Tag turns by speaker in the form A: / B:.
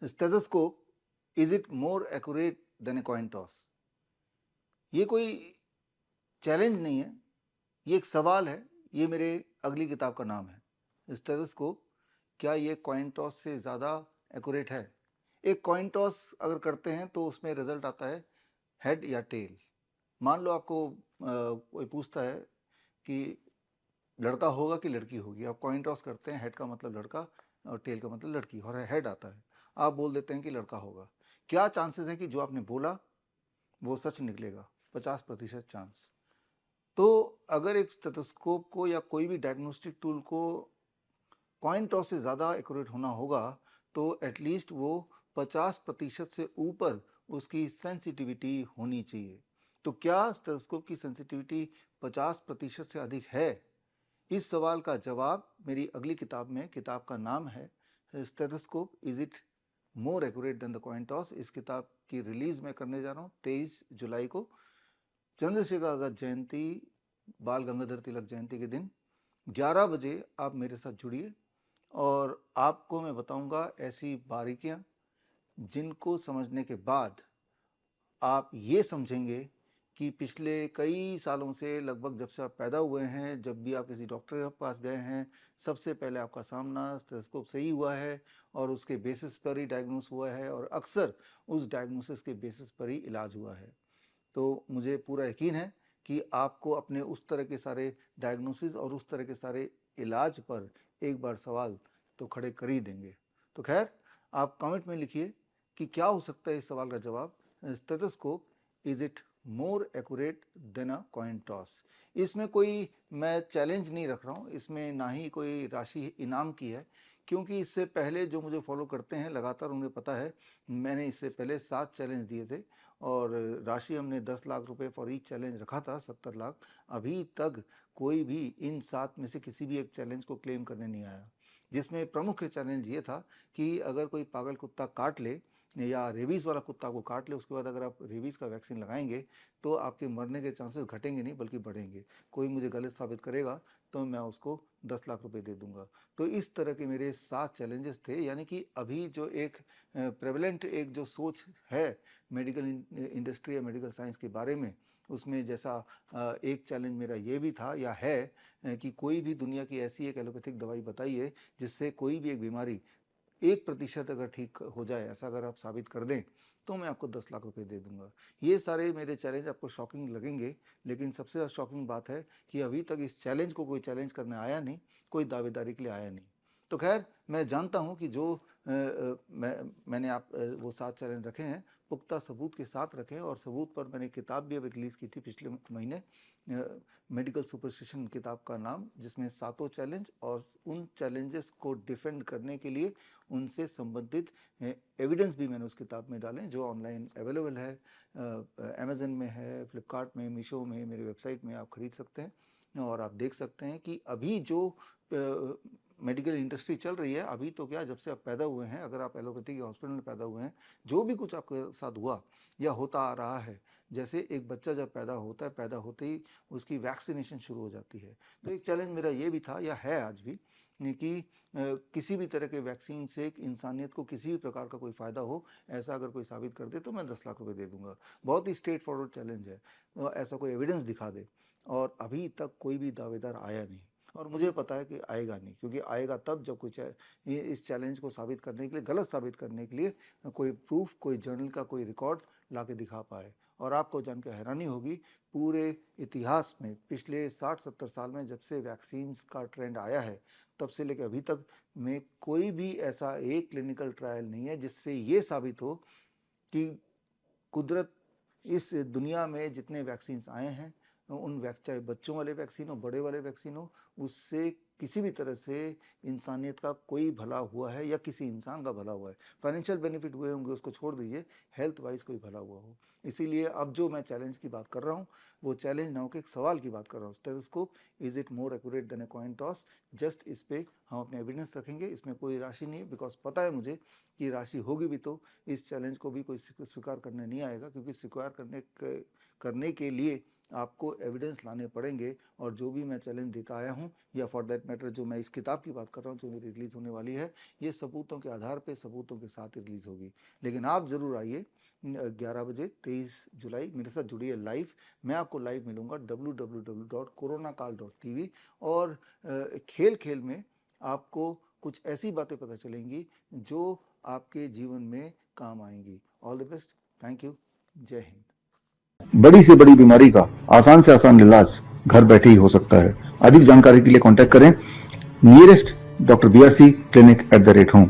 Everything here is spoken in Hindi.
A: Stethoscope, is it more accurate then a coin toss? ये कोई चैलेंज नहीं है, ये एक सवाल है। ये मेरे अगली किताब का नाम है, स्टेथोस्कोप, क्या ये कॉइन टॉस से ज़्यादा एक्यूरेट है? एक कॉइन टॉस अगर करते हैं तो उसमें रिजल्ट आता है हेड या टेल। मान लो आपको कोई पूछता है कि लड़का होगा कि लड़की होगी, आप कॉइन टॉस करते हैं, हेड का मतलब लड़का और टेल का मतलब लड़की, और हेड आता है, आप बोल देते हैं कि लड़का होगा। क्या चांसेस है कि जो आपने बोला वो सच निकलेगा? 50% चांस। तो अगर एक स्टेथोस्कोप को या कोई भी डायग्नोस्टिक टूल को कॉइन टॉस से ज़्यादा एक्यूरेट होना होगा तो एटलीस्ट वो 50% से ऊपर उसकी सेंसिटिविटी होनी चाहिए। तो क्या स्टेथोस्कोप की सेंसिटिविटी 50% से अधिक है? इस सवाल का जवाब मेरी अगली किताब में, किताब का नाम है stethoscope, is it more accurate then the coin toss. इस किताब की रिलीज मैं करने जा रहा हूँ 23 जुलाई को, चंद्रशेखर आज़ाद जयंती, बाल गंगाधर तिलक जयंती के दिन 11 बजे आप मेरे साथ जुड़िए और आपको मैं बताऊंगा ऐसी बारीकियां जिनको समझने के बाद आप ये समझेंगे कि पिछले कई सालों से, लगभग जब से आप पैदा हुए हैं, जब भी आप किसी डॉक्टर के पास गए हैं, सबसे पहले आपका सामना स्टेथोस्कोप से ही हुआ है और उसके बेसिस पर ही डायग्नोस हुआ है और अक्सर उस डायग्नोसिस के बेसिस पर ही इलाज हुआ है। तो मुझे पूरा यकीन है कि आपको अपने उस तरह के सारे डायग्नोसिस और उस तरह के सारे इलाज पर एक बार सवाल तो खड़े कर ही देंगे। तो खैर, आप कमेंट में लिखिए कि क्या हो सकता है इस सवाल का जवाब। Stethoscope, is it more accurate then a coin toss? इसमें कोई मैं चैलेंज नहीं रख रहा हूँ, इसमें ना ही कोई राशि इनाम की है, क्योंकि इससे पहले जो मुझे फॉलो करते हैं लगातार उन्हें पता है मैंने इससे पहले 7 चैलेंज दिए थे और राशि हमने 10 लाख रुपए फॉर ईच चैलेंज रखा था, 70 लाख। अभी तक कोई भी इन 7 में से किसी भी एक चैलेंज को क्लेम करने नहीं आया, जिसमें प्रमुख चैलेंज ये था कि अगर कोई पागल कुत्ता काट ले या रेबीज़ वाला कुत्ता को काट ले, उसके बाद अगर आप रेबीज़ का वैक्सीन लगाएंगे तो आपके मरने के चांसेस घटेंगे नहीं बल्कि बढ़ेंगे। कोई मुझे गलत साबित करेगा तो मैं उसको 10 लाख रुपए दे दूंगा। तो इस तरह के मेरे 7 चैलेंजेस थे, यानी कि अभी जो एक प्रेवलेंट एक जो सोच है मेडिकल इंडस्ट्री या मेडिकल साइंस के बारे में, उसमें जैसा एक चैलेंज मेरा ये भी था या है कि कोई भी दुनिया की ऐसी एक एलोपैथिक दवाई बताइए जिससे कोई भी एक बीमारी 1% अगर ठीक हो जाए, ऐसा अगर आप साबित कर दें तो मैं आपको 10 लाख रुपए दे दूंगा। ये सारे मेरे चैलेंज आपको शॉकिंग लगेंगे, लेकिन सबसे ज़्यादा शॉकिंग बात है कि अभी तक इस चैलेंज को कोई चैलेंज करने आया नहीं, कोई दावेदारी के लिए आया नहीं। तो खैर, मैं जानता हूं कि जो मैंने वो 7 चैलेंज रखे हैं पुख्ता सबूत के साथ रखे हैं, और सबूत पर मैंने किताब भी अभी रिलीज़ की थी पिछले महीने, मेडिकल सुपरस्टिशन किताब का नाम, जिसमें 7 चैलेंज और उन चैलेंजेस को डिफेंड करने के लिए उनसे संबंधित एविडेंस भी मैंने उस किताब में डाले, जो ऑनलाइन अवेलेबल है, अमेजन में है, फ्लिपकार्ट में, मीशो में, मेरी वेबसाइट में आप खरीद सकते हैं और आप देख सकते हैं कि अभी जो मेडिकल इंडस्ट्री चल रही है, अभी तो क्या, जब से आप पैदा हुए हैं, अगर आप एलोपैथी के हॉस्पिटल में पैदा हुए हैं, जो भी कुछ आपके साथ हुआ या होता आ रहा है, जैसे एक बच्चा जब पैदा होता है, पैदा होते ही उसकी वैक्सीनेशन शुरू हो जाती है। तो एक चैलेंज मेरा ये भी था या है आज भी कि किसी भी तरह के वैक्सीन से इंसानियत को किसी भी प्रकार का कोई फ़ायदा हो, ऐसा अगर कोई साबित कर दे तो मैं 10 लाख रुपए दे दूंगा। बहुत ही स्ट्रेट फॉरवर्ड चैलेंज है, ऐसा कोई एविडेंस दिखा दे, और अभी तक कोई भी दावेदार आया नहीं और मुझे पता है कि आएगा नहीं, क्योंकि आएगा तब जब कोई इस चैलेंज को साबित करने के लिए, गलत साबित करने के लिए कोई प्रूफ, कोई जर्नल का कोई रिकॉर्ड ला के दिखा पाए। और आपको जानकर हैरानी होगी, पूरे इतिहास में पिछले 60-70 साल में जब से वैक्सीन्स का ट्रेंड आया है, तब से लेकर अभी तक में कोई भी ऐसा एक क्लिनिकल ट्रायल नहीं है जिससे ये साबित हो कि कुदरत, इस दुनिया में जितने वैक्सीन्स आए हैं, उन चाहे बच्चों वाले वैक्सीन हो, बड़े वाले वैक्सीन हो, उससे किसी भी तरह से इंसानियत का कोई भला हुआ है या किसी इंसान का भला हुआ है। फाइनेंशियल बेनिफिट हुए होंगे उसको छोड़ दीजिए, हेल्थ वाइज कोई भला हुआ हो। इसीलिए अब जो मैं चैलेंज की बात कर रहा हूँ, वो चैलेंज ना हो कि एक सवाल की बात कर रहा हूँ। Stethoscope, is it more accurate then a coin toss? Just इस पे हम अपने एविडेंस रखेंगे, इसमें कोई राशि नहीं है, बिकॉज पता है मुझे कि राशि होगी भी तो इस चैलेंज को भी कोई स्वीकार करने नहीं आएगा, क्योंकि स्वीकार करने के लिए आपको एविडेंस लाने पड़ेंगे, और जो भी मैं चैलेंज देता आया हूँ, या फॉर दैट मैटर जो मैं इस किताब की बात कर रहा हूँ जो मेरी रिलीज़ होने वाली है, ये सबूतों के आधार पे, सबूतों के साथ रिलीज़ होगी। लेकिन आप ज़रूर आइए 11 बजे 23 जुलाई मेरे साथ जुड़िए लाइव। मैं आपको लाइव मिलूँगा www.coronakal.tv, और खेल खेल में आपको कुछ ऐसी बातें पता चलेंगी जो आपके जीवन में काम आएंगी। All the best, thank you, जय हिंद। बड़ी से बड़ी बीमारी का आसान से आसान इलाज घर बैठे ही हो सकता है। अधिक जानकारी के लिए कांटेक्ट करें nearest doctor BRC clinic @home।